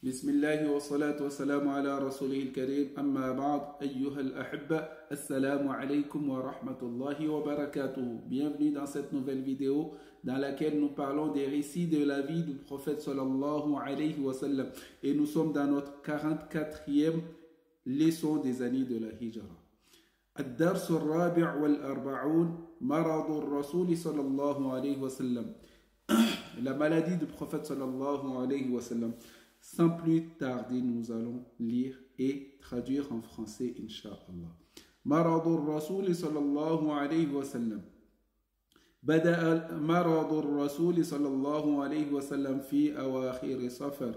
بسم الله والصلاة والسلام على رسوله الكريم أما بعد أيها الأحبة السلام عليكم ورحمة الله وبركاته. Bienvenue dans cette nouvelle vidéo dans laquelle nous parlons des récits de la vie du prophète sallallahu alayhi wa sallam et nous sommes dans notre 44e leçon des années de la Hijra. الدرس الرابع والأربعون مرض الرسول صلى الله عليه وسلم. La maladie du prophète sallallahu alayhi wa sallam. Sans plus tarder, nous allons lire et traduire en français, Inch'Allah. مرض الرسول صلى الله عليه وسلم. بدأ مرض الرسول صلى الله عليه وسلم في أواخر صفر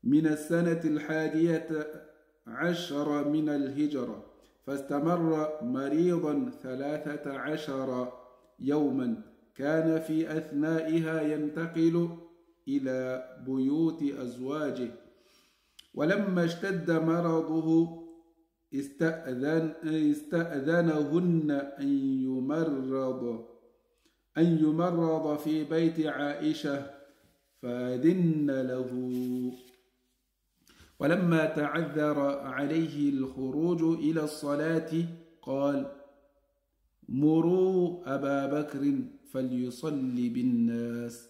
من السنة 11 من الهجرة، فاستمر مريضا 13 يوما، كان في أثنائها ينتقل إلى بيوت أزواجه، ولما اشتد مرضه استأذنهن أن يمرض في بيت عائشة فأذن له، ولما تعذر عليه الخروج إلى الصلاة قال: مروا أبا بكر فليصلي بالناس،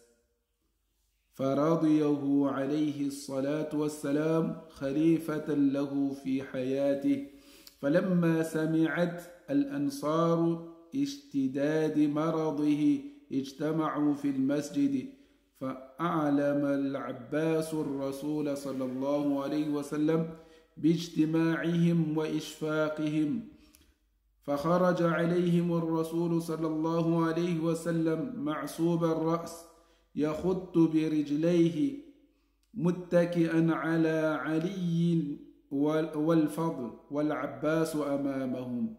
فرضيه عليه الصلاة والسلام خليفة له في حياته. فلما سمعت الأنصار اشتداد مرضه اجتمعوا في المسجد، فأعلم العباس الرسول صلى الله عليه وسلم باجتماعهم وإشفاقهم، فخرج عليهم الرسول صلى الله عليه وسلم معصوب الرأس يخط برجليه متكئا على علي والفضل والعباس أمامهم،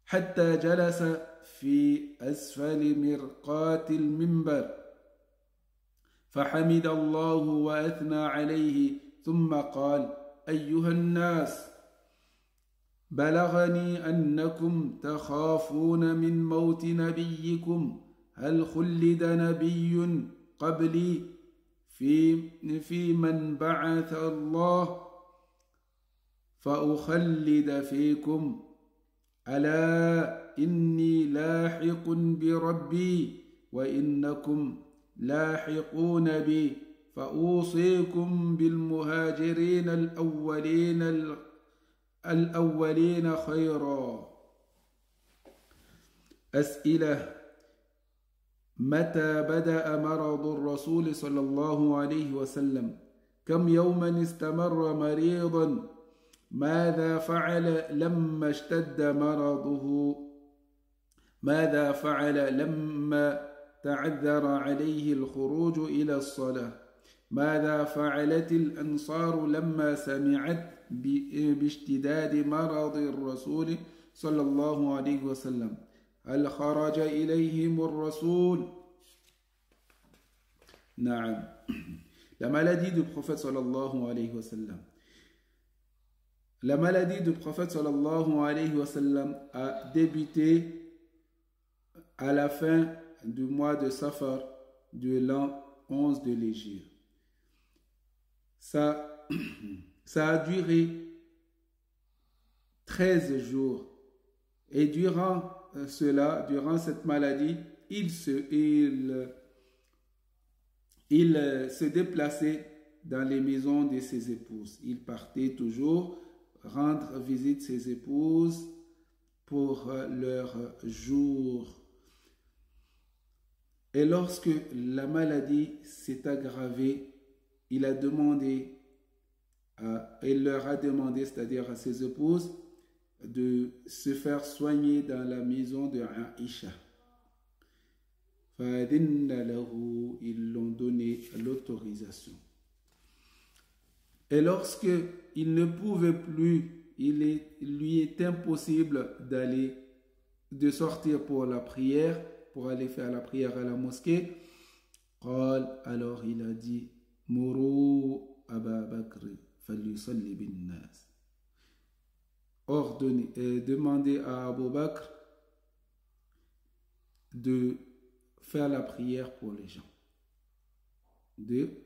حتى جلس في أسفل مرقاة المنبر فحمد الله وأثنى عليه، ثم قال: أيها الناس، بلغني أنكم تخافون من موت نبيكم، هل خلد نبي قبلي في من بعث الله فأخلد فيكم؟ ألا إني لاحق بربي وإنكم لاحقون بي، فأوصيكم بالمهاجرين الأولين خيرا. أسئلة: متى بدأ مرض الرسول صلى الله عليه وسلم؟ كم يوما استمر مريضا؟ ماذا فعل لما اشتد مرضه؟ ماذا فعل لما تعذر عليه الخروج إلى الصلاة؟ ماذا فعلت الأنصار لما سمعت باشتداد مرض الرسول صلى الله عليه وسلم؟ هل خرج إليهم الرسول؟ نعم. La maladie du prophète sallallahu alayhi wa sallam. La maladie du prophète sallallahu alayhi wa sallam a débuté à la fin du mois de Safar de l'an 11 de l'Hégire. Ça a duré 13 jours. Et durant cette maladie, il se déplaçait dans les maisons de ses épouses. Il partait toujours rendre visite ses épouses pour leur jour. Et lorsque la maladie s'est aggravée, il leur a demandé, c'est-à-dire à ses épouses, de se faire soigner dans la maison de Aïcha. Ils l'ont donné l'autorisation. Et lorsque il ne pouvait plus, il lui est impossible de sortir pour la prière, pour aller faire la prière à la mosquée. Alors il a dit: Muru Aba Bakr falyusalli bin nas. Demandez à Abu Bakr de faire la prière pour les gens,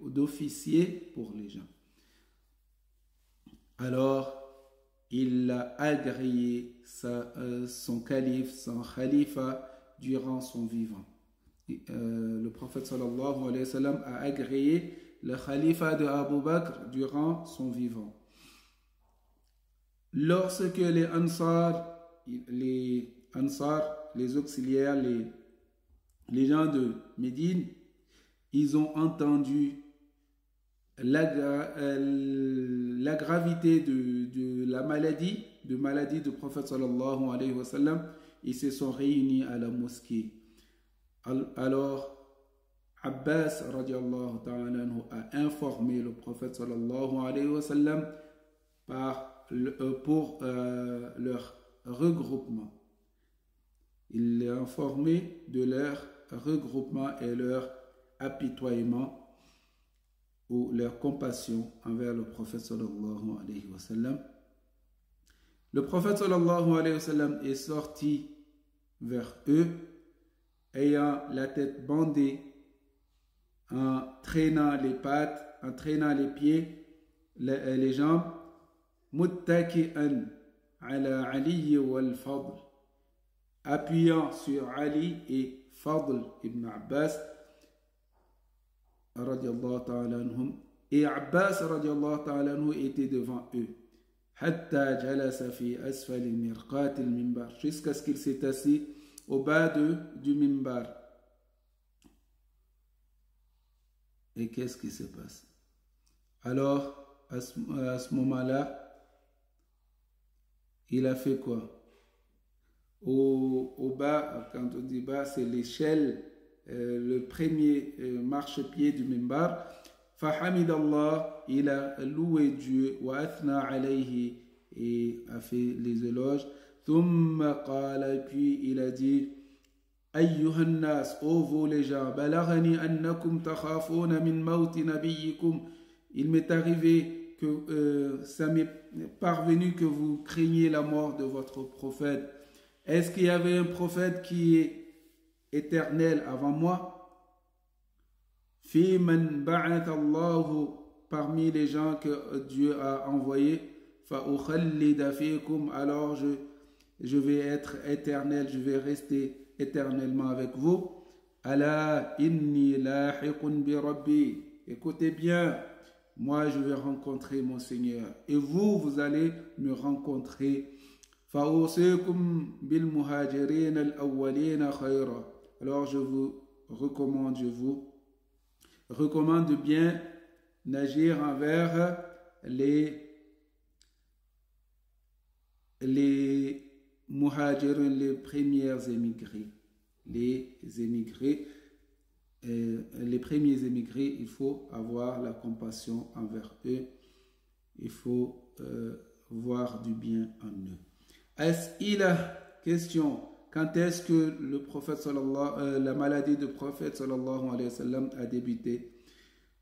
d'officier pour les gens. Alors, il a agréé son calife, son khalifa durant son vivant. Le prophète sallallahu alayhi wa sallam a agréé le khalifa de Abu Bakr durant son vivant. Lorsque les auxiliaires, les gens de Médine, ils ont entendu la gravité de la maladie du prophète sallallahu alayhi wa sallam, ils se sont réunis à la mosquée. Alors, Abbas radiallahu ta'ala anhu a informé le prophète sallallahu alayhi wa sallam pour leur regroupement. Il l'a informé de leur regroupement et leur apitoiement ou leur compassion envers le prophète sallallahu alayhi wa sallam. Le prophète sallallahu alayhi wa sallam est sorti vers eux, ayant la tête bandée, en traînant les pattes, en traînant les pieds, les jambes, muttaki'an ala Ali wal Fadl, appuyant sur Ali et Fadl ibn Abbas radiallahu ta'ala anhum, et Abbas radiallahu ta'ala anhu était devant eux. Hatta jalasa fi asfali mirqat al-mimbar, jusqu'à ce qu'il s'est assis au bas du mimbar. Et qu'est-ce qui se passe? Alors, à ce moment-là, il a fait quoi? Au bas, quand on dit bas, c'est l'échelle, le premier marchepied du mimbar. Fahamidallah, il a loué Dieu, wa athna alayhi, et a fait les éloges. Thumma qala, puis il a dit, ayyuhan nas, ô vous les gens, balaghani annakum takhafuna min mawti nabiyyikum, il m'est arrivé que ça m'est parvenu que vous craignez la mort de votre prophète. Est-ce qu'il y avait un prophète qui est éternel avant moi? Fi man ba'ath Allahu, parmi les gens que Dieu a envoyés, fa ukhallida fikum, alors je vais être éternel, je vais rester éternellement avec vous. Ala inni lahiqun bi rabbi, écoutez bien, moi je vais rencontrer mon Seigneur et vous allez me rencontrer. Fa'usikum bil muhajirin al-awwalin khayra, alors je vous recommande de bien agir envers les muhajirin, les premiers émigrés. Les premiers émigrés, il faut avoir la compassion envers eux. Il faut voir du bien en eux. As'ila, question. Quand est-ce que le prophète la maladie du prophète sallallahu alayhi wa sallam a débuté?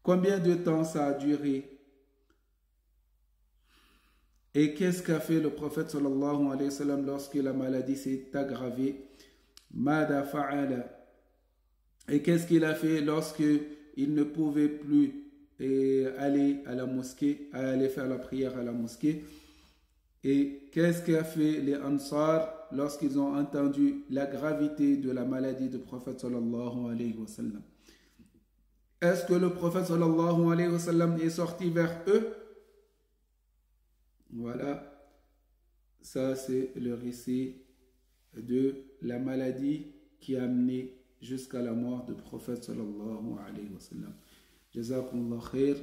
Combien de temps ça a duré? Et qu'est-ce qu'a fait le prophèt sallallahu alayhi wa sallam lorsque la maladie s'est aggravée? Mada fa'ala. Et qu'est-ce qu'il a fait lorsque il ne pouvait plus aller à la mosquée, aller faire la prière à la mosquée? Et qu'est-ce qu'a fait les Ansar lorsqu'ils ont entendu la gravité de la maladie du prophète sallallahu alayhi wa sallam? Est-ce que le prophète sallallahu alayhi wa sallam est sorti vers eux? Voilà, ça c'est le récit de la maladie qui a amené jusqu'à la mort du prophète sallallahu alayhi wa sallam. Jazakumullah khair.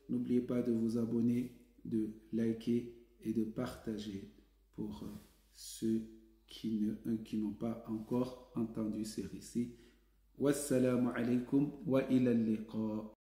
N'oubliez pas de vous abonner, de liker et de partager pour ceux qui n'ont pas encore entendu ces récits. Wassalamu alaikum wa ila al-liqa.